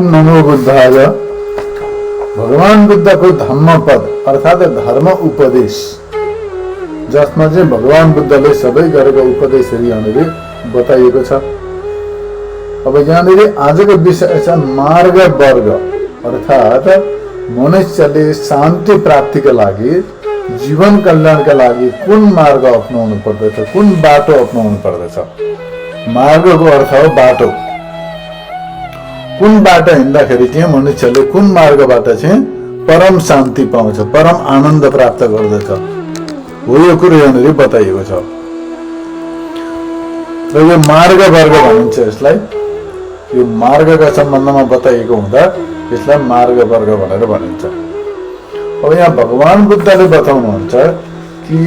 ओम नमो बुद्धाय। भगवान बुद्धको धम्मपद अर्थात धर्म उपदेश, जसमा चाहिँ भगवान बुद्धले सबै गरेका उपदेशहरू यहाँनिर बताइएको छ। अब यहाँनिर आजको विषय छ मार्ग वर्ग, अर्थात मनुष्यले शान्ति प्राप्तिका लागि, जीवन कल्याणका लागि कुन मार्ग अपनाउनु पर्दछ, कुन बाटो अपनाउनु पर्दछ। मार्गको अर्थ हो बाटो। कुन बाटो हिँड्दाखेरि चाहिँ मनुष्यले कुन मार्गबाट चाहिँ परम शान्ति पाउँछ, परम आनन्द प्राप्त गर्दछ, हो यो कुरो यहाँनिर बताइएको छ। र यो मार्ग वर्ग भनिन्छ यसलाई। यो मार्गका सम्बन्धमा बताइएको हुँदा यसलाई मार्ग वर्ग भनेर भनिन्छ। अब यहाँ भगवान बुद्धले बताउनुहुन्छ कि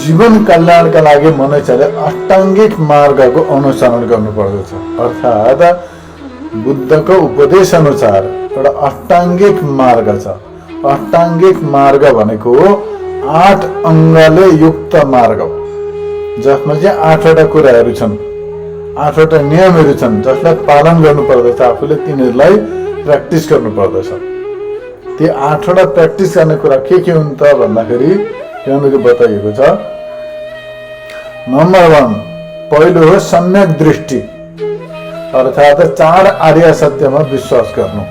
जीवन कल्याणका लागि मनुष्यले अष्टाङ्गिक मार्गको अनुसरण गर्नुपर्दछ। अर्थात बुद्धको उपदेश अनुसार एउटा अष्टाङ्गिक मार्ग छ। अष्टाङ्गिक मार्ग भनेको 8 अङ्गले युक्त मार्ग, जसमा चाहिँ 8वटा कुराहरू छन्, 8वटा नियमहरू छन्, जसलाई पालन गर्नुपर्दछ। आफूले तिनीहरूलाई प्र्याक्टिस गर्नुपर्दछ। ती 8वटा प्र्याक्टिस गर्ने कुरा के हुन् त भन्दाखेरि यहाँनिर बताइएको छ। नम्बर 1 पहिलो हो सम्यक दृष्टि, अर्थात 4 आर्य सत्यमा विश्वास गर्नु।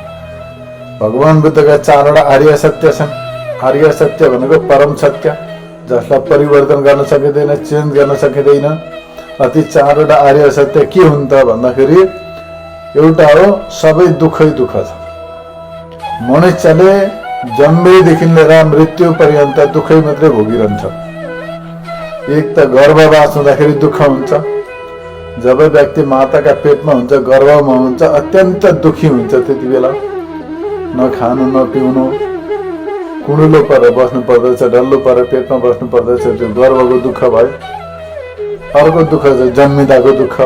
भगवान बुद्धका 4वटा आर्य सत्य छन्। आर्य सत्य भनेको परम सत्य, जसलाई परिवर्तन गर्न सकिँदैन, चेन्ज गर्न सकिँदैन। ती 4वटा आर्य सत्य के हुन् त भन्दाखेरि एउटा हो सबै दुःखै दुःख छ। मनुष्यले जन्मेदेखि लिएर मृत्यु पर्यन्त दुःखै मात्रै भोगिरहन्छ। एक त गर्भवास हुँदाखेरि दुःख हुन्छ, जब व्यक्ति माताका पेटमा हुन्छ, गर्भमा हुन्छ, अत्यन्त दुखी हुन्छ। त्यति बेला न खानु न पिउनु, कुँडुलो परेर बस्नु पर्दछ, डल्लो परेर पेटमा बस्नु पर्दछ। त्यो गर्भको दुःख भयो। अर्को दुःख छ जन्मिँदाको दुःख।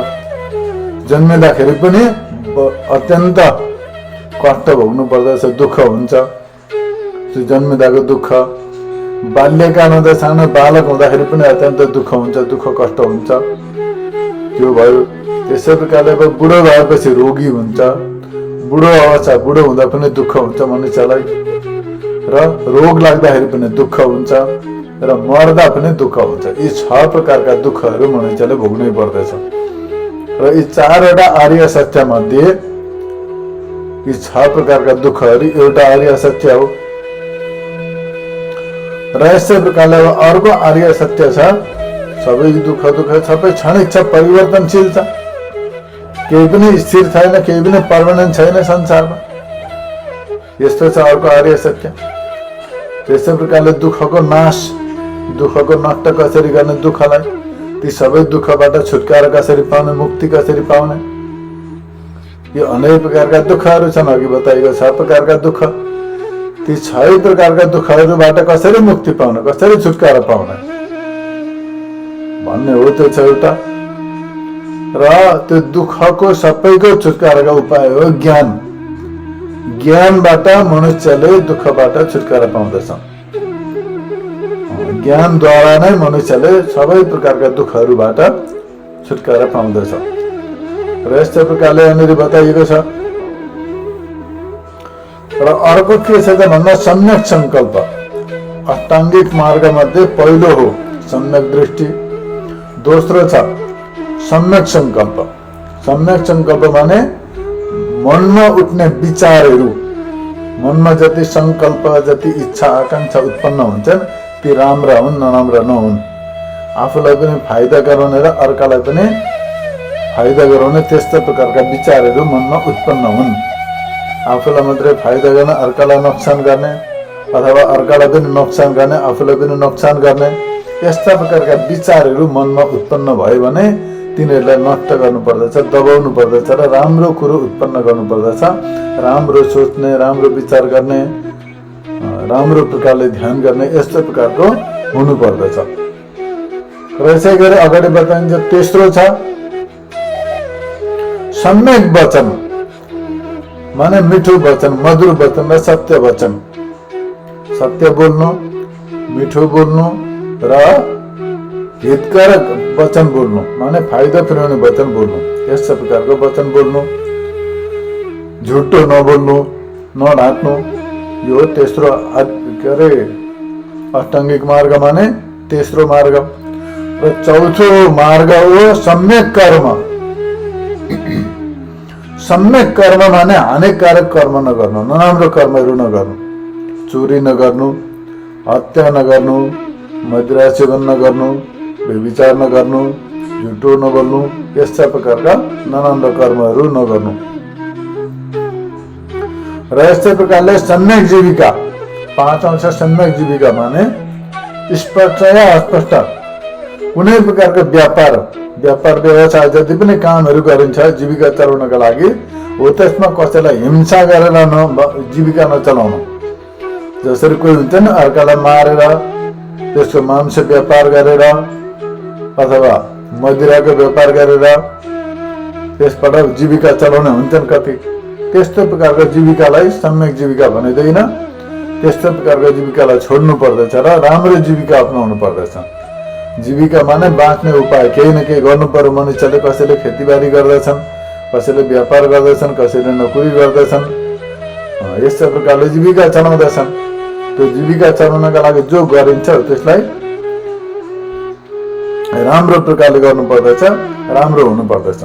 जन्मिँदाखेरि पनि अत्यन्त कष्ट भोग्नु पर्दछ, दुःख हुन्छ। त्यो जन्मिँदाको दुःख। बाल्यकाल हुँदा सानो बालक हुँदाखेरि पनि अत्यन्त दुःख हुन्छ, दुःख कष्ट हुन्छ। त्यो भयो। त्यसै प्रकारले अब बुढो भएपछि रोगी हुन्छ। बुढो अवस्था, बुढो हुँदा पनि दुःख हुन्छ मनुष्यलाई, र रोग लाग्दाखेरि पनि दुःख हुन्छ, र मर्दा पनि दुःख हुन्छ। यी 6 प्रकारका दुःखहरू मनुष्यले भोग्नै पर्दछ। र यी 4वटा आर्य सत्य मध्ये यी 6 प्रकारका दुःखहरू एउटा आर्य सत्य हो। र यसै प्रकारले अर्को आर्य सत्य छ, सबै दुःख सबै क्षणिक छ, परिवर्तनशील छ। केही पनि स्थिर छैन, केही पनि पर्मानेन्ट छैन संसारमा। यस्तो छ अर्को आर्य सत्य। त्यसै प्रकारले दुःखको नाश, दुःखको नष्ट कसरी गर्ने, दुःखलाई, ती सबै दुःखबाट छुटकारा कसरी पाउने, मुक्ति कसरी पाउने, यो अनेक प्रकारका दुःखहरू छन्। अघि बताइएको 6 प्रकारका दुःख। ती 6 प्रकारका दुःखहरूबाट कसरी मुक्ति पाउने, कसरी छुटकारा पाउने भन्ने हो। त्यो छ एउटा। र त्यो दुःखको सबैको छुटकाराको उपाय हो ज्ञान। ज्ञानबाट मनुष्यले दुःखबाट छुटकारा पाउँदछ। ज्ञानद्वारा नै मनुष्यले सबै प्रकारका दुःखहरूबाट छुटकारा पाउँदछ। र यस्तै प्रकारले यहाँनिर बताइएको छ। र अर्को के छ त भन्दा सम्यक संकल्प। अष्टाङ्गिक मार्ग मध्ये पहिलो हो सम्यक दृष्टि, दोस्रो छ सम्यक संकल्प। सम्यक संकल्प माने मनमा उठ्ने विचारहरू, मनमा जति संकल्प, जति इच्छा आकांक्षा उत्पन्न हुन्छन् ती राम्रा हुन्, नराम्रा नहुन्। आफूलाई पनि फाइदा गराउने र अर्कालाई पनि फाइदा गराउने त्यस्तो प्रकारका विचारहरू मनमा उत्पन्न हुन्। आफूलाई मात्रै फाइदा गर्ने, अर्कालाई नोक्सान गर्ने, अथवा अर्कालाई पनि नोक्सान गर्ने, आफूलाई पनि नोक्सान गर्ने, यस्ता प्रकारका विचारहरू मनमा उत्पन्न भयो भने तिनीहरूलाई नष्ट गर्नुपर्दछ, दबाउनु पर्दछ र राम्रो कुरो उत्पन्न गर्नुपर्दछ। राम्रो सोच्ने, राम्रो विचार गर्ने, राम्रो प्रकारले ध्यान गर्ने, यस्तो प्रकारको हुनुपर्दछ। र यसै गरी अगाडि बताइन्छ तेस्रो छ सम्यक वचन, माने मिठो वचन, मधुर वचन र सत्य वचन। सत्य बोल्नु, मिठो बोल्नु र हितकारक वचन बोल्नु, माने फाइदा पुर्याउने वचन बोल्नु, यस प्रकारको वचन बोल्नु। झुटो नबोल्नु, नढाँट्नु, यो तेस्रो के अरे अष्टाङ्गिक मार्ग माने तेस्रो मार्ग। र चौथो मार्ग हो सम्यक कर्म। सम्यक कर्म माने हानिकारक कर्म नगर्नु, नराम्रो कर्महरू नगर्नु, चोरी नगर्नु, हत्या नगर्नु, मदिरा सेवन नगर्नु, व्यभिचार नगर्नु, झुटो नबोल्नु, यस्ता प्रकारका नराम्रो कर्महरू नगर्नु। र यस्तै प्रकारले सम्यक जीविका, पाँचौं छ सम्यक जीविका माने स्पष्ट या अस्पष्ट कुनै प्रकारको व्यापार व्यवसाय जति पनि कामहरू गरिन्छ जीविका चलाउनका लागि हो, त्यसमा कसैलाई हिंसा गरेर जीविका नचलाउनु। जसरी कोही हुन्छ नि अर्कालाई मारेर त्यसको मांस व्यापार गरेर अथवा मदिराको व्यापार गरेर त्यसबाट जीविका चलाउने हुन्छन् कति, त्यस्तो प्रकारको जीविकालाई सम्यक जीविका भनिँदैन। त्यस्तो प्रकारको जीविकालाई छोड्नु पर्दछ र राम्रो जीविका अपनाउनु पर्दछ। जीविका माने बाँच्ने उपाय केही न केही गर्नु पर्यो। मनुष्यले कसैले खेतीबारी गर्दछन्, कसैले व्यापार गर्दछन्, कसैले नोकरी गर्दछन्, यस्तो प्रकारले जीविका चलाउँदछन्। त्यो जीविका चलाउनका लागि जो गरिन्छ त्यसलाई राम्रो प्रकारले गर्नु पर्दछ, राम्रो हुनु पर्दछ।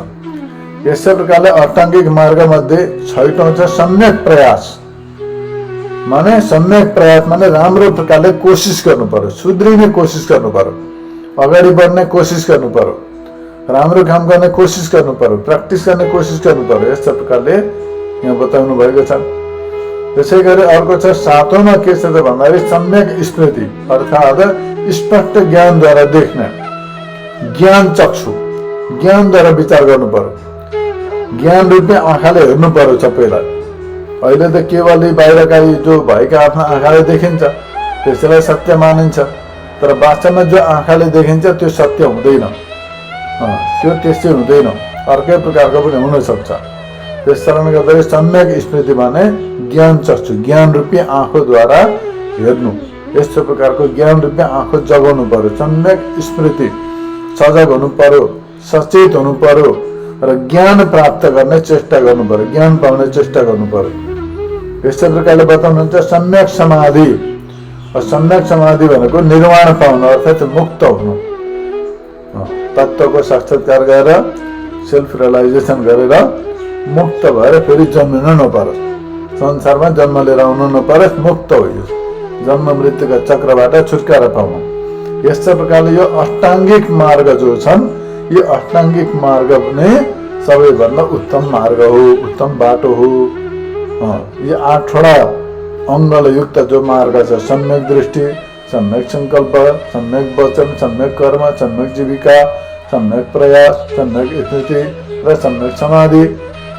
यस्तै प्रकारले अष्टाङ्गिक मार्ग मध्ये छैटौं छ सम्यक प्रयास। माने सम्यक प्रयास माने राम्रो प्रकारले कोसिस गर्नु पर्यो, सुध्रिने कोसिस गर्नु पर्यो, अगाडि बढ्ने कोसिस गर्नु पर्यो, राम्रो काम गर्ने कोसिस गर्नु पर्यो, प्र्याक्टिस गर्ने कोसिस गर्नु पर्यो। यस्तो प्रकारले यहाँ बताउनु भएको छ। त्यसै गरी अर्को छ सातौंमा के छ त भन्दाखेरि सम्यक स्मृति, अर्थात् स्पष्ट ज्ञानद्वारा देख्ने, ज्ञान चक्षु, ज्ञानद्वारा विचार गर्नु पर्यो, ज्ञान रूपले आँखाले हेर्नु पर्यो सबैलाई। अहिले त केवल बाहिरका जो भएका आफ्ना आँखाले देखिन्छ त्यसैलाई सत्य मानिन्छ, तर वास्तवमा जो आँखाले देखिन्छ त्यो सत्य हुँदैन, त्यो त्यस्तै हुँदैन, अर्कै प्रकारको पनि हुन सक्छ। त्यस कारणले गर्दाखेरि सम्यक स्मृति माने ज्ञान चक्षु, ज्ञान रूपी आँखाद्वारा हेर्नु, यस्तो प्रकारको ज्ञान रूपी आँखा जगाउनु पर्यो। सम्यक स्मृति, सजग हुनु पर्यो, सचेत हुनु पर्यो र ज्ञान प्राप्त गर्ने चेष्टा गर्नु पर्यो, ज्ञान पाउने चेष्टा गर्नु पर्यो। यस्तै प्रकारले बताउनुहुन्छ सम्यक समाधि। सम्यक समाधि भनेको निर्वाण पाउनु अर्थात् मुक्त हुनु, तत्त्वको साक्षात्कार गरेर सेल्फ रियलाइजेसन गरेर मुक्त भएर फेरि जन्मिन नपरोस्, संसारमा जन्म लिएर आउनु नपरोस्, मुक्त होइयोस्, जन्म मृत्युका चक्रबाट छुटकारा पाउनु। यस्तै प्रकारले यो अष्टाङ्गिक मार्ग जो छन् यो अष्टाङ्गिक मार्ग नै सबैभन्दा उत्तम मार्ग हो, उत्तम बाटो हो। यो 8वटा अङ्गले युक्त जो मार्ग छ, सम्यक दृष्टि, सम्यक संकल्प, सम्यक वचन, सम्यक कर्म, सम्यक जीविका, सम्यक प्रयास, सम्यक स्मृति र सम्यक समाधि,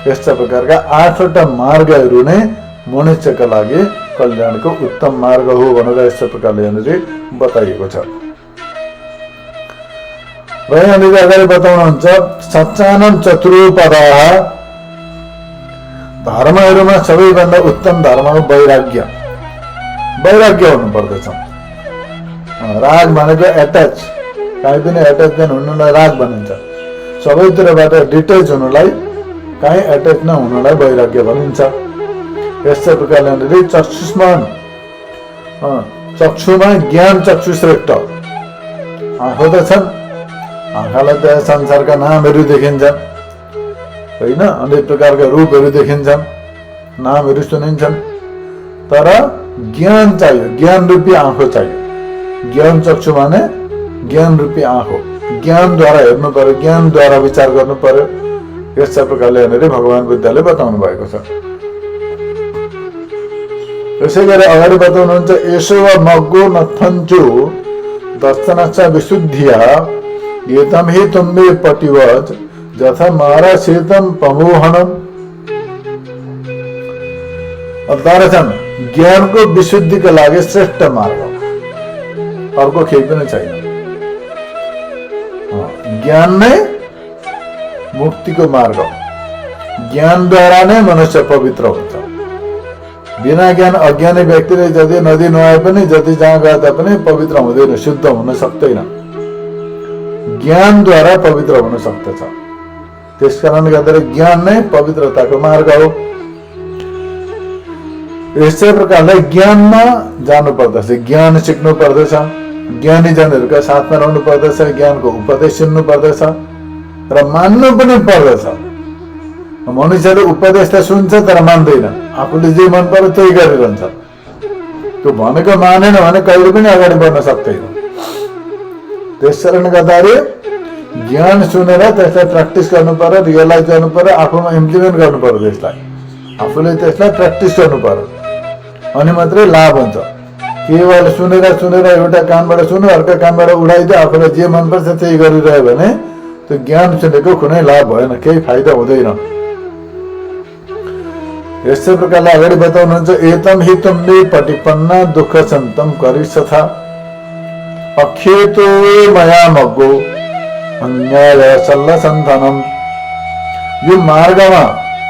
यस्ता प्रकारका 8वटा मार्गहरू नै मनुष्यका लागि कल्याणको उत्तम मार्ग हो भनेर यस्तो प्रकारले यहाँनिर बताइएको छ। र यहाँनिर अगाडि बताउनुहुन्छ सच्चानम चतुरोपदाः, धर्महरूमा सबैभन्दा उत्तम धर्म हो वैराग्य। वैराग्य हुनु पर्दछ। राग भनेको एट्याच, कहीँ पनि एट्याचमेन्ट हुनुलाई राग भनिन्छ। सबैतिरबाट डिटेच हुनुलाई, कहीँ एट्याच नहुनुलाई वैराग्य भनिन्छ। यस्तै प्रकारले चक्षुष्मान, चक्षुमा ज्ञान चक्षु श्रेष्ठ। आँखा त छन्, आँखालाई त संसारका नामहरू देखिन्छन् होइन, अनेक प्रकारका रूपहरू देखिन्छन्, नामहरू सुनिन्छन्, तर ज्ञान चाहियो, ज्ञान रूपी आँखो चाहियो। ज्ञान चक्षु माने ज्ञान रूपी आँखो, ज्ञानद्वारा हेर्नु पर्यो, ज्ञानद्वारा विचार गर्नु पर्यो। यस्ता प्रकारले यहाँनिर भगवान बुद्धले बताउनु भएको छ। यसै गरी अगाडि बताउनुहुन्छ यसो वा मग्गो नथन्चो दर्शनश्च विशुद्धिया एतम हि तुम्बे पटिवच जथा मारा शीतम पमोहनम। दर्शन ज्ञानको विशुद्धिको लागि श्रेष्ठ मार्ग, अर्को केही पनि छैन। ज्ञान नै मुक्तिको मार्ग, ज्ञानद्वारा नै मनुष्य पवित्र हुन्छ। बिना ज्ञान अज्ञानी व्यक्तिले जति नदी नुहाए पनि, जति जहाँ गए तापनि पवित्र हुँदैन, शुद्ध हुन सक्दैन। ज्ञानद्वारा पवित्र हुन सक्दछ। त्यसकारणले गर्दा ज्ञान नै पवित्रताको मार्ग हो। यस्तै प्रकारले ज्ञानमा जानु पर्दछ, ज्ञान सिक्नु पर्दछ, ज्ञानीजनहरूका साथमा रहनु पर्दछ, ज्ञानको उपदेश सुन्नु पर्दछ र मान्नु पनि पर्दछ। मनुष्यले उपदेश त सुन्छ तर मान्दैन, आफूले जे मन पर्यो त्यही गरिरहन्छ। त्यो भनेको मानेन भने कहिले पनि अगाडि बढ्न सक्दैन। त्यसकारणले गर्दाखेरि ज्ञान सुनेर त्यसलाई प्र्याक्टिस गर्नु पर्यो, रियलाइज गर्नु पर्यो, आफूमा इम्प्लिमेन्ट गर्नु पर्यो। त्यसलाई आफूले त्यसलाई प्र्याक्टिस गर्नु पर्यो, अनि मात्रै लाभ हुन्छ। केवल सुनेर एउटा कानबाट सुन्यो अर्को कानबाट उडाइदियो, आफूलाई जे मनपर्छ त्यही गरिरह्यो भने त्यो ज्ञान सुनेको कुनै लाभ भएन, केही फाइदा हुँदैन। यस्तै प्रकारले अगाडि बताउनुहुन्छ, एतम हि तुमले पटिपन्ना दुःख सन्तम करिसथा अखेतो मया मग्गो अन्याय सल्ल सन्थनम। यो मार्गमा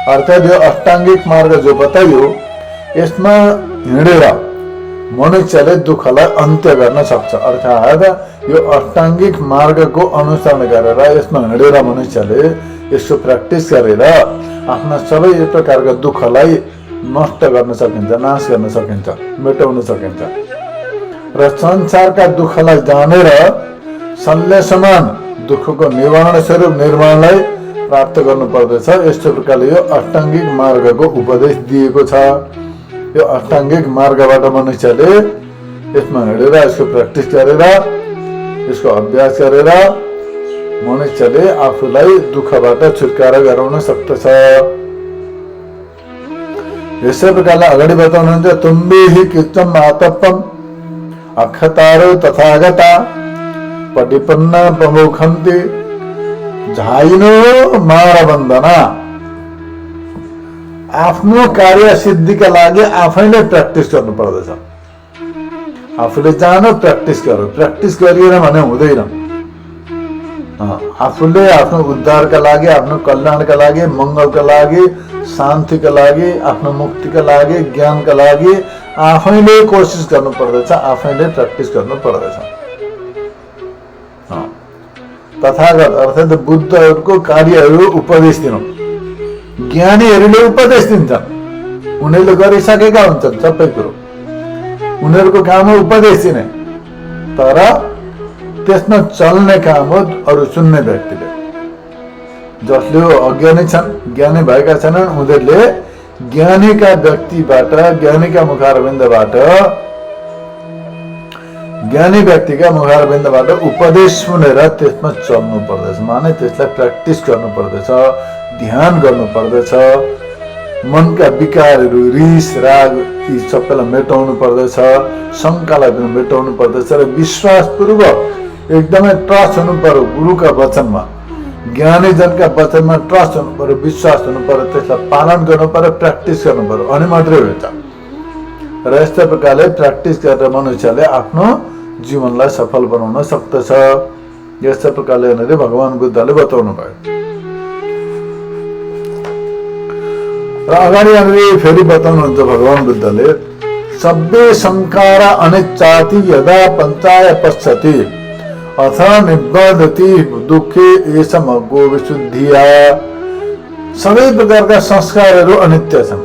अर्थात् यो अष्टाङ्गिक मार्ग जो बताइयो, यसमा हिँडेर मनुष्यले दुःखलाई अन्त्य गर्न सक्छ। अर्थात् यो अष्टाङ्गिक मार्गको अनुसरण गरेर यसमा हिँडेर मनुष्यले यसको प्र्याक्टिस गरेर आफ्ना सबै प्रकारका दुःखलाई नष्ट गर्न सकिन्छ, नाश गर्न सकिन्छ, मेटाउन सकिन्छ। र संसारका दुःखलाई जानेर शल्य समान दुःखको निवारण स्वरूप निर्माणलाई प्राप्त गर्नु पर्दछ। यस्तो प्रकारले यो अष्टाङ्गिक मार्गको उपदेश दिएको छ। यो अष्टाङ्गिक मार्गबाट मनुष्यले यसमा हिँडेर यसको प्र्याक्टिस गरेर यसको अभ्यास गरेर मनुष्यले आफूलाई दुःखबाट छुटकारा गराउन सक्दछ। यसै प्रकारले अगाडि बताउनुहुन्छ, तुम्बे हि किच्चम आतप्पम अखतारो तथागता पटिपन्ना प्रमुखन्ति झाइनो मार बन्दना। आफ्नो कार्य सिद्धिका लागि आफैले प्र्याक्टिस गर्नु पर्दछ। आफूले जानो, प्र्याक्टिस गर, प्र्याक्टिस गरिएन भने हुँदैन। आफूले आफ्नो उद्धारका लागि, आफ्नो कल्याणका लागि, मङ्गलका लागि, शान्तिका लागि, आफ्नो मुक्तिका लागि, ज्ञानका लागि आफैले कोसिस गर्नु पर्दछ, आफैले प्र्याक्टिस गर्नु पर्दछ। तथागत अर्थात् बुद्धहरूको कार्यहरू उपदेश दिनु। ज्ञानीहरूले उपदेश दिन्छन्, उनीहरूले गरिसकेका हुन्छन् सबै कुरो, उनीहरूको काम हो उपदेश दिने। तर त्यसमा चल्ने काम हो अरू सुन्ने व्यक्तिले। जसले अज्ञानी छन्, ज्ञानी भएका छैनन्, उनीहरूले ज्ञानीका व्यक्तिबाट, ज्ञानीका मुखारबिन्दबाट, ज्ञानी व्यक्तिका मुखारबिन्दबाट उपदेश सुनेर त्यसमा चल्नु पर्दछ। माने त्यसलाई प्र्याक्टिस गर्नु पर्दछ, ध्यान गर्नु पर्दछ। मनका विकारहरू, रिस राग यी सबैलाई मेटाउनु पर्दछ, शङ्कालाई पनि मेटाउनु पर्दछ र विश्वासपूर्वक एकदमै ट्रस्ट हुनु पर्यो गुरुका वचनमा, ज्ञानीजनका वचनमा ट्रस्ट हुनु पर्यो, विश्वास हुनु पर्यो, त्यसलाई पालन गर्नु पर्यो, प्र्याक्टिस गर्नु पर्यो, अनि मात्रै हुन्छ। र यस्तै प्रकारले प्र्याक्टिस गरेर मनुष्यले आफ्नो जीवनलाई सफल बनाउन सक्दछ। यस्तै प्रकारले यहाँनिर भगवान बुद्धले बताउनु भयो। र अगाडि यहाँनिर फेरि बताउनुहुन्छ भगवान बुद्धले, सब्बे संकार अनिच्चाति यदा पञ्चाय पश्यति अथ निबद्धति दुःखे एषम अग्गो विशुद्धिया। सबै प्रकारका संस्कारहरू अनित्य छन्।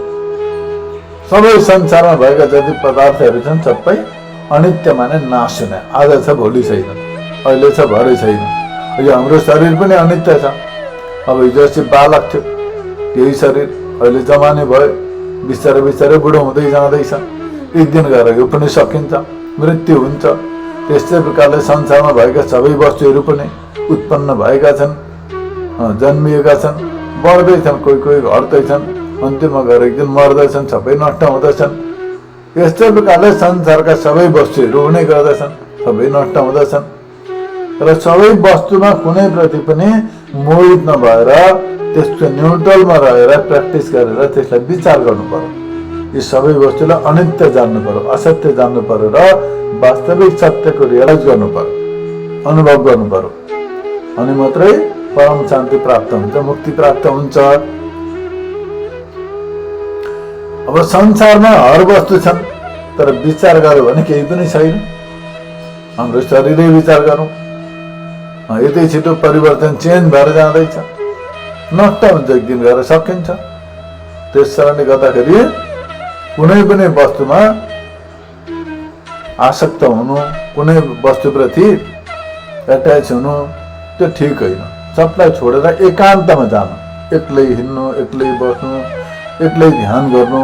सबै संसारमा भएका जति पदार्थहरू छन् सबै अनित्य, माने नाश हुने। आज छ भोलि छैन, अहिले छ भरे छैन। यो हाम्रो शरीर पनि अनित्य छ। अब हिजो अस्ति बालक थियो, यही शरीर अहिले जमाने भयो, बिस्तारै बिस्तारै बुढो हुँदै जाँदैछ। एक दिन गएर यो पनि सकिन्छ, मृत्यु हुन्छ। त्यस्तै प्रकारले संसारमा भएका सबै वस्तुहरू पनि उत्पन्न भएका छन्, जन्मिएका छन्, बढ्दैछन्, कोही कोही घट्दैछन्, अन्तिममा गएर एक दिन मर्दैछन्, सबै नष्ट हुँदछन्। यस्तै प्रकारले संसारका सबै वस्तुहरू हुने गर्दछन्, सबै नष्ट हुँदछन्। र सबै वस्तुमा कुनै प्रति पनि मोहित नभएर त्यसको न्युट्रलमा रहेर प्र्याक्टिस गरेर त्यसलाई विचार गर्नु पर्यो। यी सबै वस्तुलाई अनित्य जान्नु पर्यो, असत्य जान्नु पर्यो र वास्तविक सत्यको रियलाइज गर्नु पर्यो, अनुभव गर्नु पर्यो। अनि मात्रै परम शान्ति प्राप्त हुन्छ, मुक्ति प्राप्त हुन्छ। अब संसारमा हर वस्तु छन्, तर विचार गर्यो भने केही पनि छैन। हाम्रो शरीरै विचार गरौँ, यतै छिटो परिवर्तन चेन्ज भएर जाँदैछ, नष्ट हुन्छ, एक दिन गएर सकिन्छ। त्यस कारणले गर्दाखेरि कुनै पनि वस्तुमा आसक्त हुनु, कुनै वस्तुप्रति एट्याच हुनु त्यो ठिक होइन। सबलाई छोडेर एकान्तमा जानु, एक्लै हिँड्नु, एक्लै बस्नु, एक्लै ध्यान गर्नु,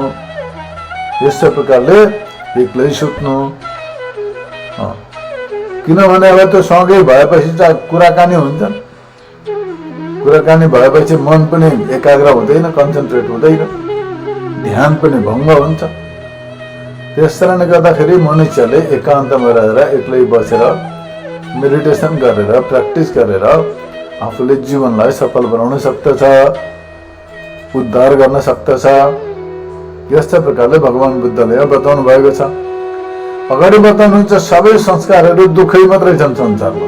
यस्तै प्रकारले एक्लै सुत्नु। किनभने अब त्यो सँगै भएपछि चाहिँ कुराकानी हुन्छ, कुराकानी भएपछि मन पनि एकाग्र हुँदैन, कन्सन्ट्रेट हुँदैन, ध्यान पनि भङ्ग हुन्छ। त्यस कारणले गर्दाखेरि मनुष्यले एकान्तमा रहेर एक्लै बसेर मेडिटेसन गरेर प्र्याक्टिस गरेर आफूले जीवनलाई सफल बनाउन सक्दछ, उद्धार गर्न सक्दछ। यस्तै प्रकारले भगवान बुद्धले बताउनु भएको छ। अगाडि बताउनुहुन्छ सबै संस्कारहरू दुःखै मात्रै छन् संसारमा।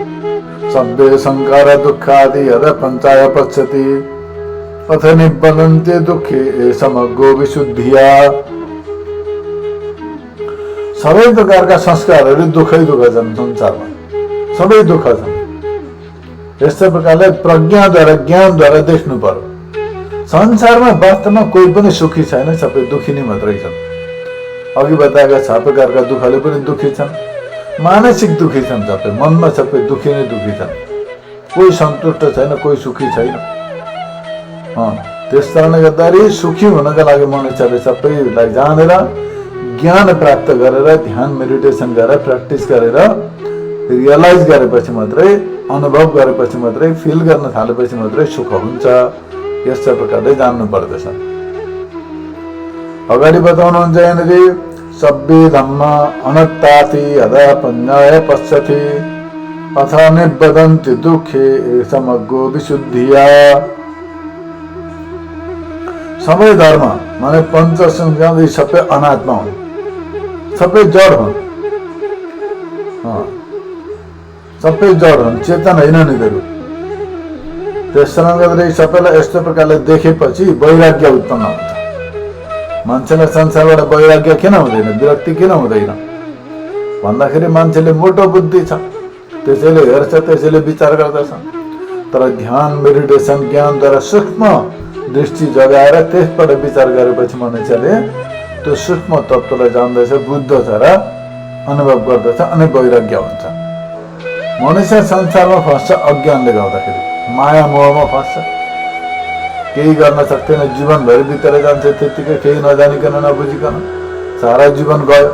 सबै संस्कार दुःखादि यद पञ्चाय पश्यति अथ निबध्नन्ते दुःखे समग्रो विशुद्धिया। सबै प्रकारका संस्कारहरू दुःखै दुःख छन् संसारमा, सबै दुःख छन्। यस्तै प्रकारले प्रज्ञाद्वारा ज्ञानद्वारा देख्नु पर्यो संसारमा वास्तवमा कोही पनि सुखी छैन, सबै दुखी नै मात्रै छन्। अघि बताएका 6 प्रकारका दुःखले पनि दुखी छन्, मानसिक दुखी छन्, सबै मनमा सबै दुखी नै दुखी छन्। कोही सन्तुष्ट छैन, कोही सुखी छैन। त्यस कारणले गर्दाखेरि सुखी हुनका लागि मनुष्यले सबैलाई जानेर ज्ञान प्राप्त गरेर ध्यान मेडिटेसन गरेर प्र्याक्टिस गरेर रियलाइज गरेपछि मात्रै, अनुभव गरेपछि मात्रै, फिल गर्न थालेपछि मात्रै सुख हुन्छ। यस्तै प्रकारले जान्नु पर्दछ। अगाडि बताउनुहुन्छ यहाँनिर सबै धम्म अनत्ताति यदा पञ्चाय पश्यति अथ निबध्नन्ते दुःखे समग्रो विशुद्धिया। सबै धर्म माने पञ्चसंस्कार सबै अनात्मा हुन्, सबै जड हुन्, सबै जड हुन्, चेतन होइन यिनीहरू। त्यस कारणले गर्दाखेरि सबैलाई यस्तो प्रकारले देखेपछि वैराग्य उत्पन्न हुन्छ। मान्छेलाई संसारबाट वैराग्य किन हुँदैन, विरक्ति किन हुँदैन भन्दाखेरि मान्छेले मोटो बुद्धि छ, त्यसैले हेर्छ, त्यसैले विचार गर्दछ। तर ध्यान मेडिटेसन ज्ञानद्वारा सूक्ष्म दृष्टि जगाएर त्यसबाट विचार गरेपछि मनुष्यले त्यो सूक्ष्म तत्त्वलाई जान्दछ, बुझ्दछ र अनुभव गर्दछ, अनि वैराग्य हुन्छ। मनुष्य संसारमा फस्छ अज्ञानले गर्दाखेरि, माया मोहमा फस्छ, केही गर्न सक्दैन, जीवनभरि बितेर जान्छ त्यतिकै, केही नजानिकन नबुझिकन सारा जीवन गयो।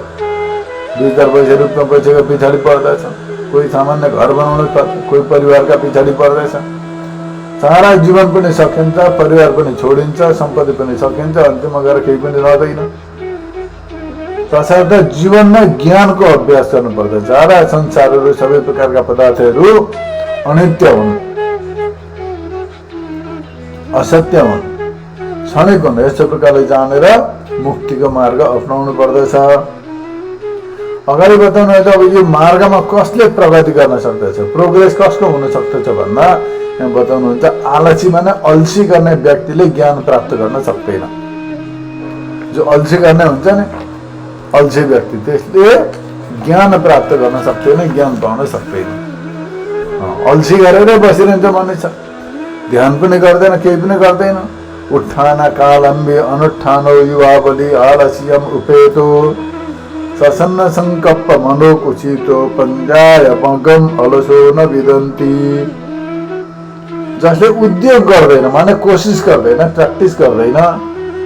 2-4 पैसा रुपियाँ पैसाको पछाडि पर्दछ, कोही सामान्य घर बनाउन पर्छ, कोही परिवारका पछाडि पर्दछ। सारा जीवन पनि सकिन्छ, परिवार पनि छोडिन्छ, सम्पत्ति पनि सकिन्छ, अन्तिममा गएर केही पनि रहँदैन। तसर्थ जीवनमा ज्ञानको अभ्यास गर्नुपर्छ। सारा संसारहरू सबै प्रकारका पदार्थहरू अनित्य हुन्, असत्य हुन्, क्षणिक हुन्। यस्तो प्रकारले जानेर मुक्तिको मार्ग अपनाउनु पर्दछ। अगाडि बताउनु त अब यो मार्गमा कसले प्रगति गर्न सक्दछ, प्रोग्रेस कसको हुन सक्दछ भन्दा यहाँ बताउनुहुन्छ आलसी माने अल्छी गर्ने व्यक्तिले ज्ञान प्राप्त गर्न सक्दैन। जो अल्छी गर्ने हुन्छ नि, अल्छी व्यक्ति, त्यसले ज्ञान प्राप्त गर्न सक्दैन, ज्ञान पाउन सक्दैन। अल्छी गरेर बसिरहन्छ मनुष्य, ध्यान पनि गर्दैन, केही पनि गर्दैन। उत्थान कालम्बे अनुत्थानो युवावली आलस्यम उपेतो ससन्न संकल्प मनोकुचितो पञ्जाय पगम अलसो न विदन्ती। जसले उद्योग गर्दैन माने कोसिस गर्दैन, प्र्याक्टिस गर्दैन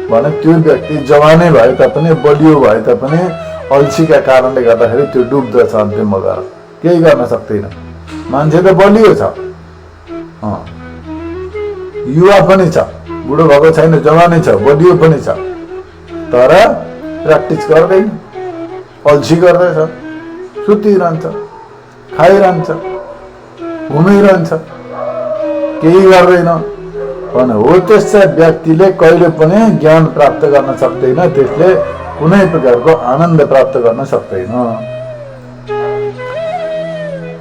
भने त्यो व्यक्ति जवानै भए तापनि, बलियो भए तापनि अल्छीका कारणले गर्दाखेरि त्यो डुब्दछ, अन्तिममा गएर केही गर्न सक्दैन। मान्छे त बलियो छ, युवा पनि छ, बुढो भएको छैन, जवानै छ, बलियो पनि छ, तर प्र्याक्टिस गर्दैन, अल्छी गर्दैछ, सुतिरहन्छ, खाइरहन्छ, घुमिरहन्छ, केही गर्दैन भने हो त्यस व्यक्तिले कहिले पनि ज्ञान प्राप्त गर्न सक्दैन, त्यसले कुनै प्रकारको आनन्द प्राप्त गर्न सक्दैन।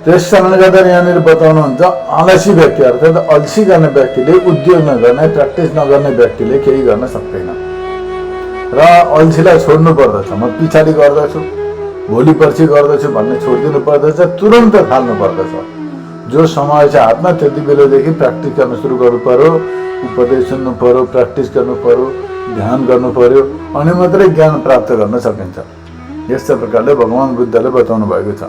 त्यस कारणले गर्दा यहाँनिर बताउनुहुन्छ आलसी व्यक्ति अर्थात् अल्छी गर्ने व्यक्तिले, उद्योग नगर्ने, प्र्याक्टिस नगर्ने व्यक्तिले केही गर्न सक्दैन। र अल्छीलाई छोड्नु पर्दछ। म पछाडि गर्दछु, भोलि पर्सि गर्दछु भन्ने छोडिदिनु पर्दछ, तुरन्त थाल्नु पर्दछ। जो समय छ हातमा त्यति बेलादेखि प्र्याक्टिस गर्न सुरु गर्नु पर्यो, उपदेश सुन्नु पर्यो, प्र्याक्टिस गर्नु पर्यो, ध्यान गर्नु पर्यो अनि मात्रै ज्ञान प्राप्त गर्न सकिन्छ। यस्तै प्रकारले भगवान बुद्धले बताउनु भएको छ।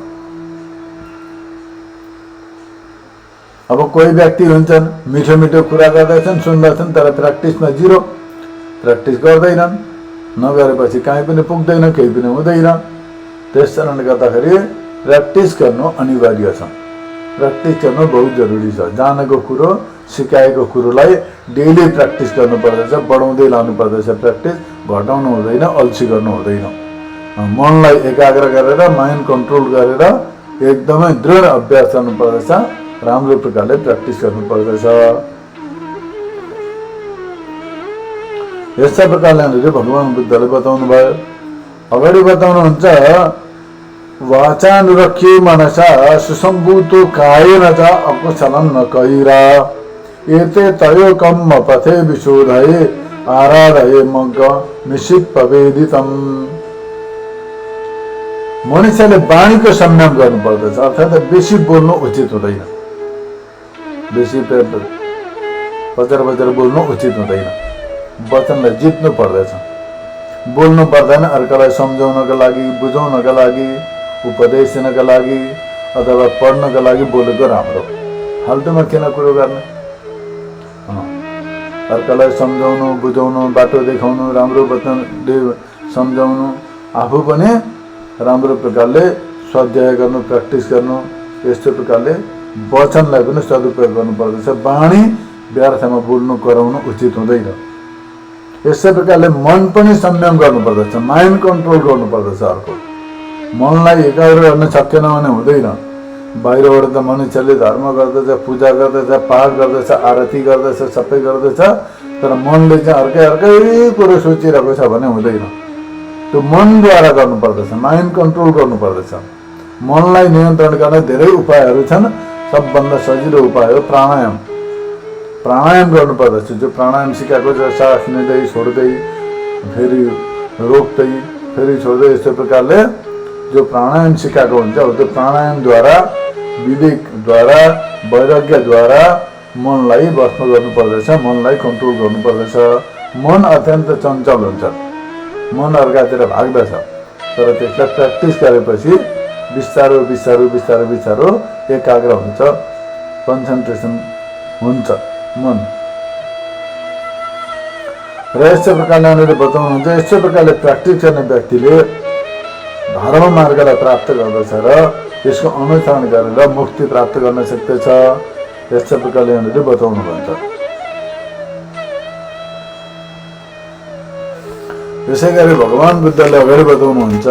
अब कोही व्यक्ति हुन्छन् मिठो मिठो कुरा गर्दैछन्, सुन्दैछन्, तर प्र्याक्टिसमा जिरो, प्र्याक्टिस गर्दैनन्, नगरेपछि कहीँ पनि पुग्दैन, केही पनि हुँदैन। त्यस कारणले गर्दाखेरि प्र्याक्टिस गर्नु अनिवार्य छ, प्र्याक्टिस गर्नु बहुत जरुरी छ। जानेको कुरो, सिकाएको कुरोलाई डेली प्र्याक्टिस गर्नुपर्दछ, बढाउँदै लानु पर्दछ। प्र्याक्टिस घटाउनु हुँदैन, अल्छी गर्नु हुँदैन। मनलाई एकाग्र गरेर, माइन्ड कन्ट्रोल गरेर एकदमै दृढ अभ्यास गर्नुपर्दछ, राम्रो प्रकारले प्र्याक्टिस गर्नुपर्दछ। यस्ता प्रकारले भगवान बुद्धले बताउनु भयो। अगाडि बताउनुहुन्छ वाचानुरक्ष्ये मनसा सुसम्भूतो कायेन च अकुशलं न कैरा एते तयो कम्म पथे विशोधये आराधये मग्ग निश्चित पवेदितम। मनुष्यले वाणीको संयम गर्नुपर्दछ, अर्थात् बेसी बोल्नु उचित हुँदैन, बेसी बजार बजार बोल्नु उचित हुँदैन। वचनलाई जित्नु पर्दछ, बोल्नु पर्दैन। अर्कालाई सम्झाउनका लागि, बुझाउनका लागि, उपदेश दिनका लागि अथवा पढ्नका लागि बोलेको राम्रो। फाल्टुमा किन कुरो गर्ने? अर्कालाई सम्झाउनु, बुझाउनु, बाटो देखाउनु, राम्रो वचन सम्झाउनु, आफू पनि राम्रो प्रकारले स्वाध्याय गर्नु, प्र्याक्टिस गर्नु। यस्तो प्रकारले वचनलाई पनि सदुपयोग गर्नुपर्दछ। वाणी व्यर्थमा बोल्नु, कराउनु उचित हुँदैन। यस्तै प्रकारले मन पनि संयम गर्नुपर्दछ, माइन्ड कन्ट्रोल गर्नुपर्दछ। अर्को मनलाई एकाग्र गर्न सकेन भने हुँदैन। बाहिरबाट त मनुष्यले धर्म गर्दछ, पूजा गर्दछ, पाठ गर्दछ, आरती गर्दछ, सबै गर्दछ, तर मनले चाहिँ अर्कै अर्कै कुरो सोचिरहेको छ भने हुँदैन। त्यो मनद्वारा गर्नुपर्दछ, माइन्ड कन्ट्रोल गर्नुपर्दछ। मनलाई नियन्त्रण गर्न धेरै उपायहरू छन्। सबभन्दा सजिलो उपाय हो प्राणायाम। प्राणायाम गर्नुपर्दछ। जो प्राणायाम सिकाएको छ, सास लिँदै छोड्दै फेरि रोक्दै फेरि छोड्दै, यस्तो प्रकारले जो प्राणायाम सिकाएको हुन्छ हो, त्यो प्राणायामद्वारा, विवेकद्वारा, वैराग्यद्वारा मनलाई बस्न गर्नुपर्दछ, मनलाई कन्ट्रोल गर्नुपर्दछ। मन अत्यन्त चञ्चल हुन्छ, मन अर्कातिर भाग्दछ, तर त्यसलाई प्र्याक्टिस गरेपछि बिस्तारो बिस्तारो बिस्तारो बिस्तारो एकाग्र हुन्छ, कन्सन्ट्रेसन हुन्छ मन। र यस्तो प्रकारले उनीहरूले बताउनुहुन्छ, यस्तो प्रकारले प्र्याक्टिस गर्ने व्यक्तिले धर्म मार्गलाई प्राप्त गर्दछ र यसको अनुसरण गरेर मुक्ति प्राप्त गर्न सक्दछ। यस्तो प्रकारले उनीहरूले बताउनुहुन्छ। यसै गरी भगवान बुद्धले अगाडि बताउनुहुन्छ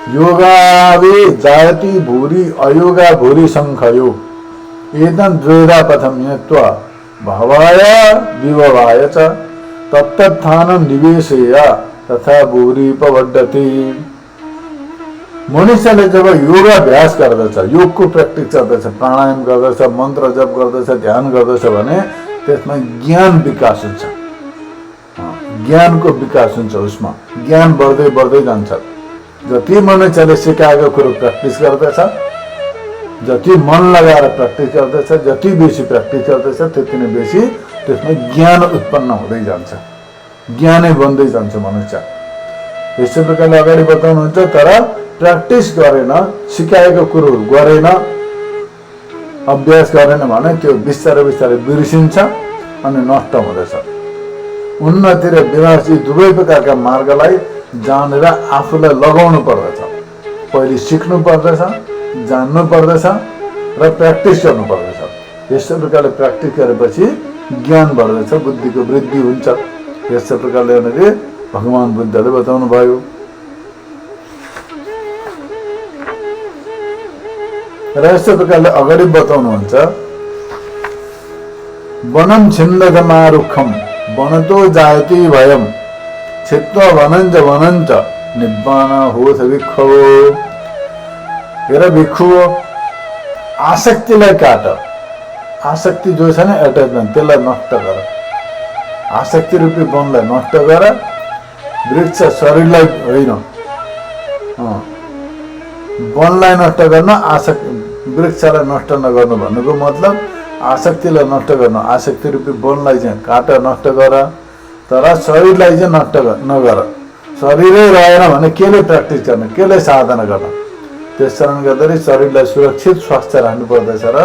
योगावे जायति भूरि अयोगा भूरि संखयो एतन् द्वैधा पथं ज्ञात्वा भवाय विभवाय च तत्तत्थानं निवेशय तथा भूरिपवड्डति। मनुष्यले जब योगाभ्यास गर्दछ, योगको प्र्याक्टिस गर्दछ, प्राणायाम गर्दछ, मन्त्र जप गर्दछ, ध्यान गर्दछ भने त्यसमा ज्ञान विकास हुन्छ, ज्ञानको विकास हुन्छ। उसमा ज्ञान बढ्दै बढ्दै जान्छ। जति मनुष्यले सिकाएको कुरो प्र्याक्टिस गर्दछ, जति मन लगाएर प्र्याक्टिस गर्दछ, जति बेसी प्र्याक्टिस गर्दछ, त्यति नै बेसी त्यसमा ज्ञान उत्पन्न हुँदै जान्छ, ज्ञानै बन्दै जान्छ मनुष्य। यस्तै प्रकारले अगाडि बताउनुहुन्छ। तर प्र्याक्टिस गरेन, सिकाएको कुरो गरेन, अभ्यास गरेन भने त्यो बिस्तारै बिस्तारै बिर्सिन्छ अनि नष्ट हुँदछ। उन्नति र विनाश यी दुवै प्रकारका मार्गलाई जानेर आफूलाई लगाउनु पर्दछ। पहिले सिक्नु पर्दछ, जान्नु पर्दछ र प्र्याक्टिस गर्नु पर्दछ। यस्तो प्रकारले प्र्याक्टिस गरेपछि ज्ञान बढ्दछ, बुद्धिको वृद्धि हुन्छ। यस्तो प्रकारले उनीहरूले भगवान बुद्धले बताउनु भयो। र यस्तो प्रकारले अगाडि बताउनुहुन्छ वनं छिन्दकमारुखम वनतो जायति भयम छित्त्वा वनञ्च वनञ्च निब्बान होथ भिक्षु। हेर भिक्षु, आसक्तिलाई काट। आसक्ति जो छ नि, एट्याचमेन्ट, त्यसलाई नष्ट गर। आसक्ति रूपी वनलाई नष्ट गर। वृक्ष शरीरलाई होइन, वनलाई नष्ट गर्न, वृक्षलाई नष्ट नगर्नु भन्नुको मतलब आसक्तिलाई नष्ट गर्नु। आसक्ति रूपी वनलाई चाहिँ काट, नष्ट गर। तर शरीरलाई चाहिँ नष्ट नगर। शरीरै रहेन भने केले प्र्याक्टिस गर्ने, केले साधना गर्न। त्यस कारण गर्दाखेरि शरीरलाई सुरक्षित स्वास्थ्य राख्नु पर्दछ र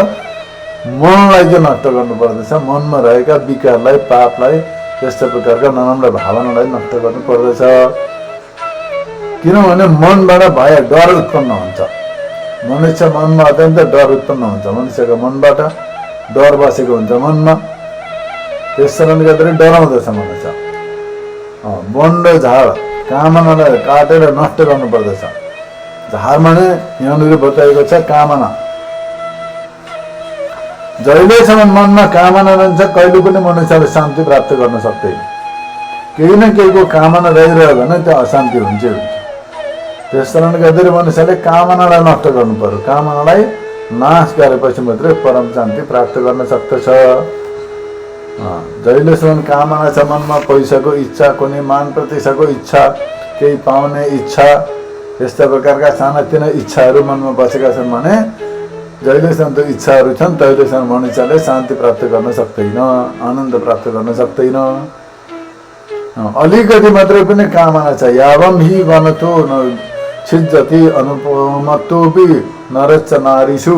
मनलाई चाहिँ नष्ट गर्नु पर्दछ। मनमा रहेका विकारलाई, पापलाई, यस्ता प्रकारका नराम्रा भावनालाई नष्ट गर्नु पर्दछ। किनभने मनबाट भय डर उत्पन्न हुन्छ। मनुष्य मनमा अत्यन्त डर उत्पन्न हुन्छ। मनुष्यको मनबाट डर बसेको हुन्छ मनमा। त्यस कारणले गर्दाखेरि डराउँदछ मनुष्य। बन्द झाड कामनालाई काटेर नष्ट गर्नु पर्दछ। झाड माने यहाँनिर बताएको छ कामना। जहिलेसम्म मनमा कामना रहन्छ कहिले पनि मनुष्यले शान्ति प्राप्त गर्न सक्दैन। केही न केहीको कामना रहिरह्यो भने त्यो अशान्ति हुन्छ। त्यस कारणले गर्दाखेरि मनुष्यले कामनालाई नष्ट गर्नु पर्यो। कामनालाई नाश गरेपछि मात्रै परम शान्ति प्राप्त गर्न सक्दछ। जहिलेसम्म कामना छ मनमा, पैसाको इच्छा, कुनै मान प्रतिष्ठाको इच्छा, केही पाउने इच्छा, यस्ता प्रकारका सानातिना इच्छाहरू मनमा बसेका छन् भने जहिलेसम्म त्यो इच्छाहरू छन् तहिलेसम्म मनुष्यले शान्ति प्राप्त गर्न सक्दैन, आनन्द प्राप्त गर्न सक्दैन। अलिकति मात्रै पनि कामना छ। यावम हि वनतो न छिज्जति अनुपमत्तोपि नरच्च नारीषु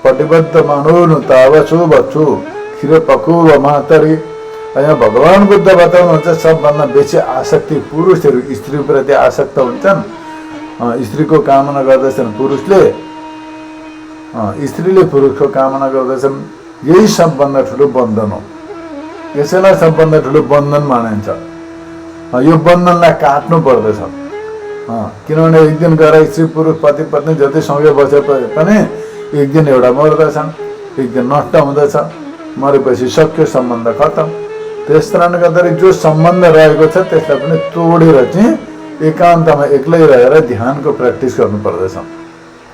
पटिबद्ध मनोनु तावसु बच्चु खिर पकुव मातरी। यहाँ भगवान बुद्ध बताउनुहुन्छ सबभन्दा बेसी आसक्ति पुरुषहरू स्त्रीप्रति आसक्त हुन्छन्। स्त्रीको कामना गर्दछन् पुरुषले, स्त्रीले पुरुषको कामना गर्दछन्। यही सबभन्दा ठुलो बन्धन हो। यसैलाई सबभन्दा ठुलो बन्धन मानिन्छ। यो बन्धनलाई काट्नु पर्दछ। किनभने एक दिन गएर स्त्री पुरुष पति पत्नी जति सँगै बसे पनि एक दिन एउटा मर्दछन्, एक दिन नष्ट हुँदछ। मरेपछि सक्यो, सम्बन्ध खतम। त्यस कारणले गर्दाखेरि जो सम्बन्ध रहेको छ त्यसलाई पनि तोडेर चाहिँ एकान्तमा एक्लै रहेर ध्यानको प्र्याक्टिस गर्नु पर्दछ।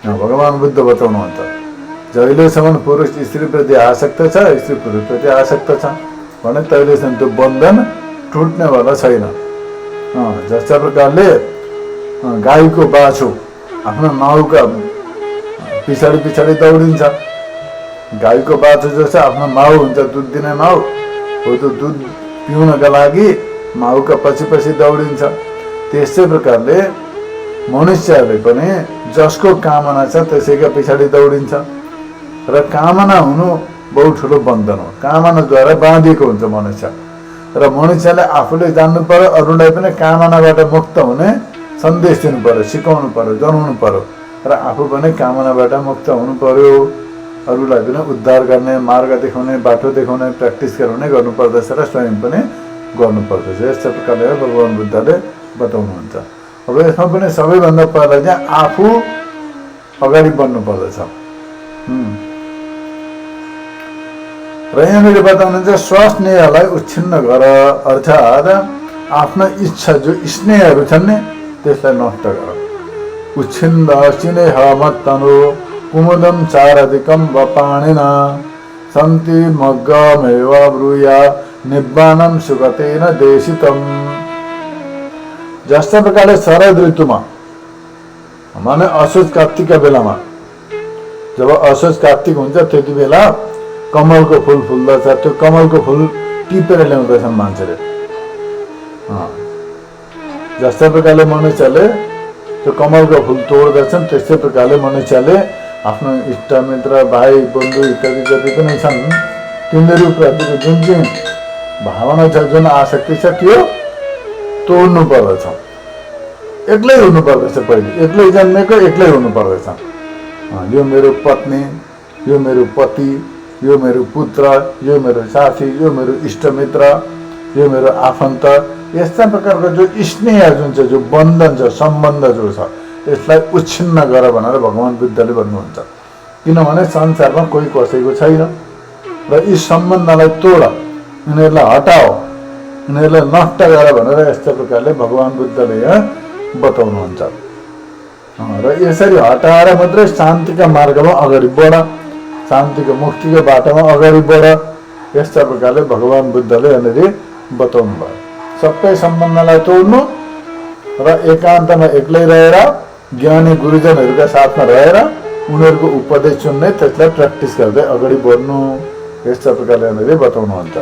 भगवान बुद्ध बताउनुहुन्छ जहिलेसम्म पुरुष स्त्रीप्रति आसक्त छ, स्त्री पुरुषप्रति आसक्त छ भने तहिलेसम्म त्यो बन्धन टुट्नेवाला छैन। जस्ता प्रकारले गाईको बाछो आफ्नो माउका पछाडि पछाडि दौडिन्छ। गाईको बाछो जो छ आफ्नो माउ हुन्छ, दुध दिने माउ हो, त्यो दुध पिउनका लागि माउका पछि पछि दौडिन्छ। त्यस्तै प्रकारले मनुष्यहरूले पनि जसको कामना छ त्यसैका पछाडि दौडिन्छ। र कामना हुनु बहुत ठुलो बन्धन हो। कामनाद्वारा बाँधिएको हुन्छ मनुष्य। र मनुष्यले आफूले जान्नु पर्यो, अरूलाई पनि कामनाबाट मुक्त हुने सन्देश दिनु पर्यो, सिकाउनु पर्यो, जनाउनु पर्यो। र आफू पनि कामनाबाट मुक्त हुनु पर्यो। अरूलाई पनि उद्धार गर्ने, मार्ग देखाउने, बाटो देखाउने, प्र्याक्टिस गराउने गर्नुपर्दछ र स्वयं पनि गर्नुपर्दछ। यस्तै प्रकारले भगवान बुद्धले बताउनुहुन्छ। अब यसमा पनि सबैभन्दा पहिला चाहिँ आफू अगाडि बढ्नु पर्दछ। र यहाँनिर बताउनुहुन्छ स्वस्नेहलाई उच्छिन्न गर, अर्थात् आफ्ना इच्छा जो स्नेहहरू छन् नि त्यसलाई नष्ट गर। उच्छिन्न स्नेह मत्तनु कुमुदम चारधिकम वपाणिन सन्ति मग्गमेव ब्रूया निब्बानम सुगतेन देशितम। जस्ता प्रकारले शरद ऋतुमा माने असोज कार्तिकका बेलामा, जब असोज कार्तिक हुन्छ त्यति बेला कमलको फुल फुल्दछ। त्यो कमलको फुल टिपेर ल्याउँदछन् मान्छेले। जस्तै प्रकारले मनुष्यले त्यो कमलको फुल तोड्दछन् त्यस्तै प्रकारले मनुष्यले आफ्नो इष्टमित्र भाइ बन्धु इत्यादि जति पनि छन् तिनीहरूप्रतिको जुन चाहिँ भावना छ, जुन आसक्ति छ त्यो तोड्नु पर्दछ। एक्लै हुनु पर्दछ। पहिले एक्लै जन्मेको एक्लै हुनु पर्दछ। यो मेरो पत्नी, यो मेरो पति, यो मेरो पुत्र, यो मेरो साथी, यो मेरो इष्टमित्र, यो मेरो आफन्त, यस्ता प्रकारको जो स्नेह जुन छ, जो बन्धन छ, सम्बन्ध जो छ यसलाई उच्छिन्न गर भनेर भगवान बुद्धले भन्नुहुन्छ। किनभने संसारमा कोही कसैको छैन र यी सम्बन्धलाई तोड, यिनीहरूलाई हटाओ, यिनीहरूलाई नष्ट गर भनेर यस्ता प्रकारले भगवान बुद्धले यहाँ बताउनुहुन्छ। र यसरी हटाएर मात्रै शान्तिका मार्गमा अगाडि बढ, शान्तिको मुक्तिको बाटोमा अगाडि बढ, यस्ता प्रकारले भगवान बुद्धले यहाँनिर बताउनु भयो। सबै सम्बन्धलाई तोड्नु र एकान्तमा एक्लै रहेर ज्ञानी गुरुजनहरूका साथमा रहेर उनीहरूको उपदेश सुन्ने, त्यसलाई प्र्याक्टिस गर्दै अगाडि बढ्नु, यस्ता प्रकारले यहाँनिर बताउनुहुन्छ।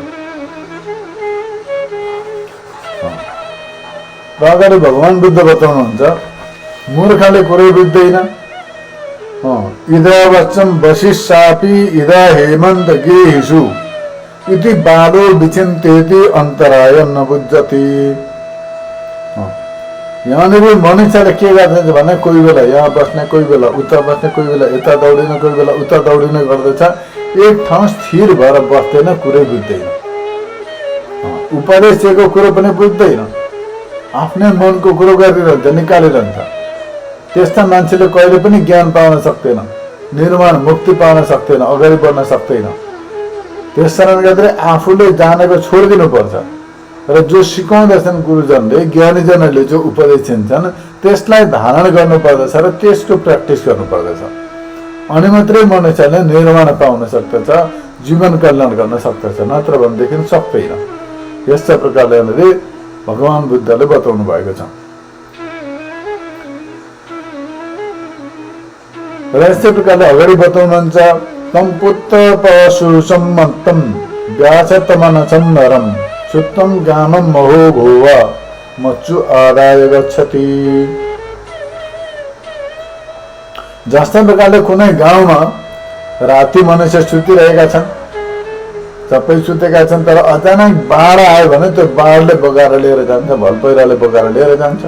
र अगाडि भगवान बुद्ध बताउनुहुन्छ मूर्खले कुरै बुझ्दैन। इदा वचम वशिष्यापि इदा हेमन्त गेहिषु इति बालो विचिन्तेति अन्तराय न बुझ्जति। यहाँनिर मनुष्यले के गर्दछ भने कोही बेला यहाँ बस्ने, कोही बेला उता बस्ने, कोही बेला यता दौडिने, कोही बेला उता दौडिने गर्दछ। एक ठाउँ स्थिर भएर बस्दैन, कुरै बुझ्दैन। उपदेश दिएको कुरो पनि बुझ्दैन, आफ्नै मनको कुरो गरिरहन्छ, निकालिरहन्छ। त्यस्ता मान्छेले कहिले पनि ज्ञान पाउन सक्दैन, निर्माण मुक्ति पाउन सक्दैन, अगाडि बढ्न सक्दैन। त्यस कारणले गर्दा आफूले जानेको छोडिदिनु पर्छ र जो सिकाउँदछन् गुरुजनले, ज्ञानीजनहरूले जो उपदेश दिन्छन् त्यसलाई धारण गर्नुपर्दछ र त्यसको प्र्याक्टिस गर्नुपर्दछ। अनि मात्रै मनुष्यले निर्माण पाउन सक्दछ, जीवन कल्याण गर्न सक्दछ, नत्र भनेदेखि सक्दैन। यस्ता प्रकारले भगवान बुद्धले बताउनु भएको छ। र यस्तै प्रकारले अगाडि बताउनुहुन्छ तम पुत्र पशु सम्मतम व्यासतमनसं नरम सुत्तम गामम महो भोव मच्चु आदाय गच्छति। जस्तै प्रकारले कुनै गाउँमा राति मनुष्य सुतिरहेका छन्, सबै सुतेका छन्, तर अचानक बाढ आयो भने त्यो बाढले बगाएर लिएर जान्छ, भल पहिराले बगाएर लिएर जान्छ।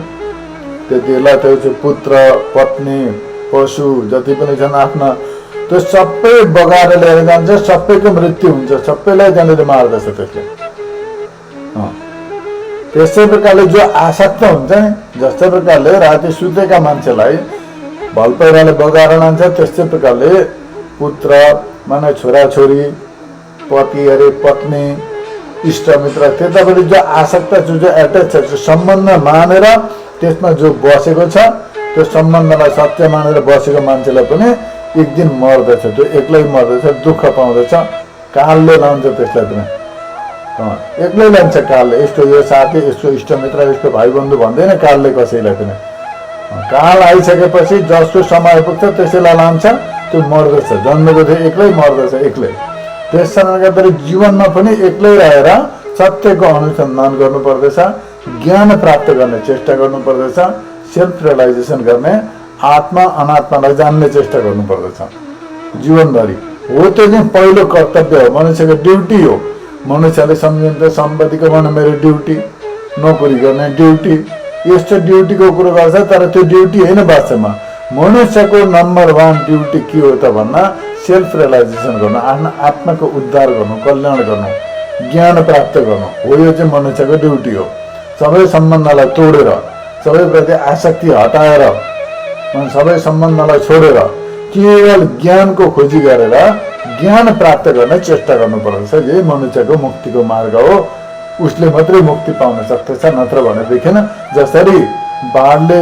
त्यति बेला त्यो पुत्र पत्नी पशु जति पनि छन् आफ्ना त्यो सबै बगाएर लिएर जान्छ, सबैको मृत्यु हुन्छ, सबैलाई जसले मार्दछ त्यसले। त्यस्तै प्रकारले जो आसक्त हुन्छ नि, जस्तै प्रकारले राति सुतेका मान्छेलाई भल पहिराले बगाएर लान्छ, त्यस्तै प्रकारले पुत्र माने छोराछोरी, पति अरे पत्नी, इष्टमित्र, त्यतापट्टि जो आसक्त छ, जो एट्याच छ, जो सम्बन्ध मानेर त्यसमा जो बसेको छ, त्यो सम्बन्धलाई सत्य मानेर बसेको मान्छेलाई पनि एक दिन मर्दछ, त्यो एक्लै मर्दछ, दुःख पाउँदछ, कालले लान्छ त्यसलाई पनि। एक्लै लान्छ कालले। यसको यो साथी, यसको इष्टमित्र, यसको भाइबन्धु भन्दैन कालले कसैलाई पनि। काल आइसकेपछि जसको समय पुग्छ त्यसैलाई लान्छ, त्यो मर्दछ, जन्मेको थियो एक्लै मर्दछ एक्लै। त्यस कारणले गर्दा जीवनमा पनि एक्लै रहेर सत्यको अनुसन्धान गर्नुपर्दछ, ज्ञान प्राप्त गर्ने चेष्टा गर्नुपर्दछ, सेल्फ रियलाइजेसन गर्ने, आत्मा अनात्मालाई जान्ने चेष्टा गर्नुपर्दछ जीवनभरि। हो त्यो चाहिँ पहिलो कर्तव्य हो, मनुष्यको ड्युटी हो। मनुष्यले सम्झिन्छ सम्पत्तिको भने मेरो ड्युटी, नोकरी गर्ने ड्युटी, यस्तो ड्युटीको कुरो गर्छ, तर त्यो ड्युटी होइन। वास्तवमा मनुष्यको नम्बर 1 ड्युटी के हो त भन्दा सेल्फ रियलाइजेसन गर्नु, आफ्नो आत्माको उद्धार गर्नु, कल्याण गर्नु, ज्ञान प्राप्त गर्नु हो। यो चाहिँ मनुष्यको ड्युटी हो। सबै सम्बन्धलाई तोडेर, सबैप्रति आसक्ति हटाएर, सबै सम्बन्धलाई छोडेर केवल ज्ञानको खोजी गरेर ज्ञान प्राप्त गर्ने चेष्टा गर्नुपर्दछ। यही मनुष्यको मुक्तिको मार्ग हो। उसले मात्रै मुक्ति पाउन सक्दछ, नत्र भनेदेखि जसरी बाढले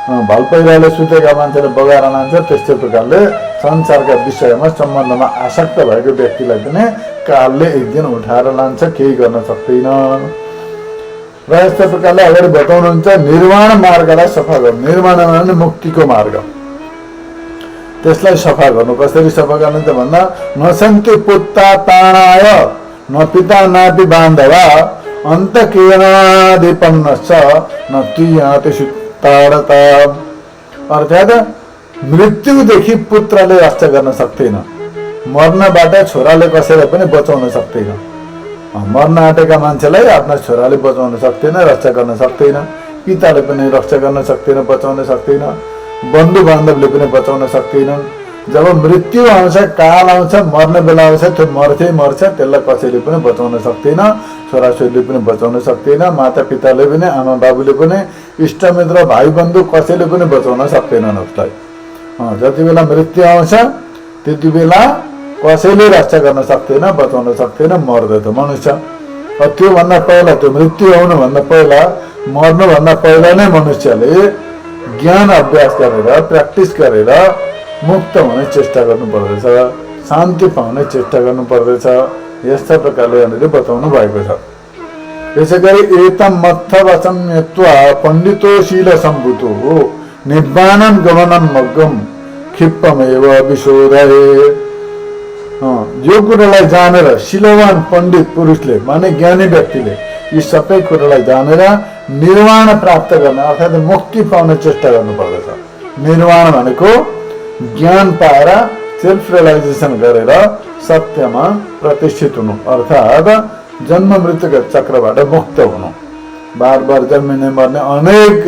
भल पहिराले सुतेका मान्छेले बगाएर लान्छ, त्यस्तै प्रकारले संसारका विषयमा सम्बन्धमा आसक्त भएको व्यक्तिलाई पनि कालले एक दिन उठाएर लान्छ, केही गर्न सक्दैन। र यस्तै प्रकारले अगाडि बताउनुहुन्छ निर्वाण मार्गलाई सफा गर्नु। निर्वाण भने मुक्तिको मार्ग, त्यसलाई सफा गर्नु। कसरी सफा गर्नु त भन्दा नसन्ति पुत्ता ताणाय न पिता नाति बान्धवा अन्त केनादिपन्नश्च न तुयाति सुताडता। अर्थात् मृत्युदेखि पुत्रले रक्षा गर्न सक्दैन, मर्नबाट छोराले कसैलाई पनि बचाउन सक्दैन। मर्न आँटेका मान्छेलाई आफ्ना छोराले बचाउन सक्दैन, रक्षा गर्न सक्दैन, पिताले पनि रक्षा गर्न सक्दैन, बचाउन सक्दैन, बन्धु बान्धवले पनि बचाउन सक्दैनन्। जब मृत्यु आउँछ, काल आउँछ, मर्ने बेला आउँछ, त्यो मर्छै मर्छ, त्यसलाई कसैले पनि बचाउन सक्दैन, छोराछोरीले पनि बचाउन सक्दैन, माता पिताले पनि, आमा बाबुले पनि, इष्टमित्र भाइबन्धु कसैले पनि बचाउन सक्दैनन् उसलाई। जति बेला मृत्यु आउँछ त्यति बेला कसैले रक्षा गर्न सक्दैन, बचाउन सक्दैन, मर्दछ मनुष्य। त्योभन्दा पहिला, त्यो मृत्यु आउनुभन्दा पहिला, मर्नुभन्दा पहिला नै मनुष्यले ज्ञान अभ्यास गरेर, प्र्याक्टिस गरेर मुक्त हुने चेष्टा गर्नुपर्दछ, शान्ति पाउने चेष्टा गर्नुपर्दछ। यस्ता प्रकारले यहाँनिर बताउनु भएको छ। त्यसै गरी एतम मत्थ वचन यत्वा पण्डितो शील सम्भूतो हो निब्बानं गमनं मग्गम क्षिप्पमेव विशोधये। यो कुरालाई जानेर शीलवान पण्डित पुरुषले माने ज्ञानी व्यक्तिले यी सबै कुरालाई जानेर निर्वाण प्राप्त गर्न अर्थात् मुक्ति पाउने चेष्टा गर्नुपर्दछ। निर्वाण भनेको ज्ञान पाएर सेल्फ रियलाइजेसन गरेर सत्यमा प्रतिष्ठित हुनु अर्थात् जन्म मृत्युका चक्रबाट मुक्त हुनु। बार बार जन्मिने मर्ने अनेक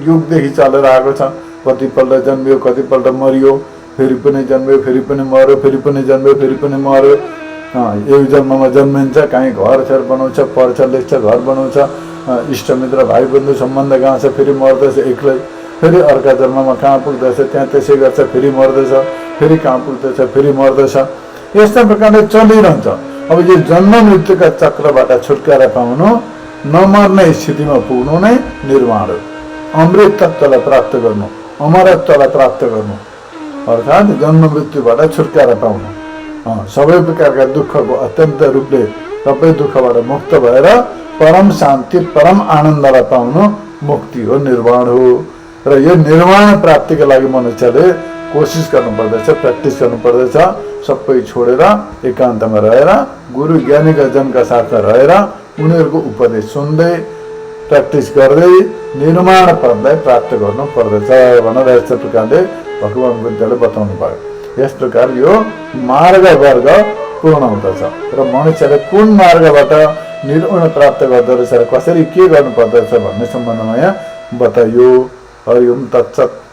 युगदेखि चलेर आएको छ। कतिपल्ट जन्मियो, कतिपल्ट मरियो, फेरि पनि जन्मियो, फेरि पनि मर्यो, फेरि पनि जन्मियो, फेरि पनि मर्यो। एक जन्ममा जन्मिन्छ, कहीँ घर छर बनाउँछ, पढ्छ लेख्छ, घर बनाउँछ, इष्टमित्र भाइ बन्धु सम्बन्ध गाँछ, फेरि मर्दछ एक्लै, फेरि अर्का जन्ममा कहाँ पुग्दछ, त्यहाँ त्यसै गर्छ, फेरि मर्दछ, फेरि कहाँ पुग्दछ, फेरि मर्दछ। यस्तो प्रकारले चलिरहन्छ। अब यो जन्म मृत्युका चक्रबाट छुटकारा पाउनु, नमर्ने स्थितिमा पुग्नु नै निर्वाण हो। अमृत तत्त्वलाई प्राप्त गर्नु, अमरत्वलाई प्राप्त गर्नु अर्थात् जन्म मृत्युबाट छुटकारा पाउनु, सबै प्रकारका दुःखको अत्यन्त रूपले सबै दुःखबाट मुक्त भएर परम शान्ति परम आनन्दलाई पाउनु मुक्ति हो, निर्वाण हो। र यो निर्वाण प्राप्तिका लागि मनुष्यले कोसिस गर्नुपर्दछ, प्र्याक्टिस गर्नुपर्दछ। सबै छोडेर एकान्तमा रहेर गुरु ज्ञानीका जनका साथमा रहेर उनीहरूको उपदेश सुन्दै प्र्याक्टिस गर्दै निर्माण पदलाई प्राप्त गर्नुपर्दछ भनेर यस्तो प्रकारले भगवान बुद्धले बताउनु भयो। यस प्रकार यो मार्ग वर्ग पूर्ण हुँदछ र मनुष्यले कुन मार्गबाट निर्वाण प्राप्त गर्दो रहेछ र कसरी के गर्नुपर्दछ भन्ने सम्बन्धमा यहाँ बताइयो। हरि ओम तत्सत्।